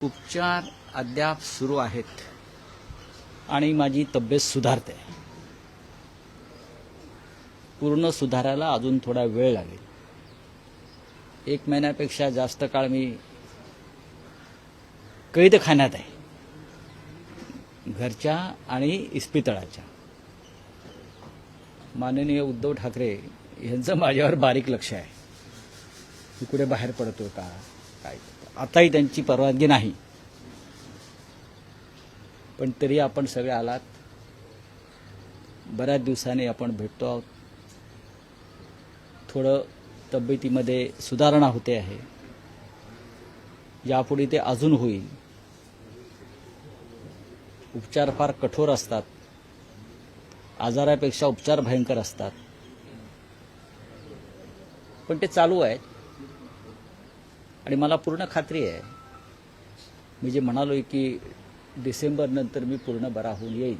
उपचार अद्याप सुरू आहेत आणि माझी तब्येत सुधारते. पूर्ण सुधारायला अजून थोडा वेळ लागेल. 1 महिन्यापेक्षा जास्त काळ मी कैदखान्यात आहे, घरच्या आणि इस्पितळाच्या. माननीय उद्धव ठाकरे यांचं माझ्यावर बारीक लक्ष आहे. मी कुठे बाहेर पडतो का काय. आताही त्यांची परवानगी नाही, पण तरी आपण सगळे आलात. बऱ्याच दिवसांनी आपण भेटतो आहोत. थोडं तब्येतीमध्ये सुधारणा होते आहे. यापुढे ते अजून होईल. उपचार फार कठोर असतात, आजारापेक्षा उपचार भयंकर असतात, पण ते चालू आहेत. आणि मला पूर्ण खात्री आहे, मी जे म्हणालोय की डिसेंबर नंतर मी पूर्ण बरा होऊन येईल.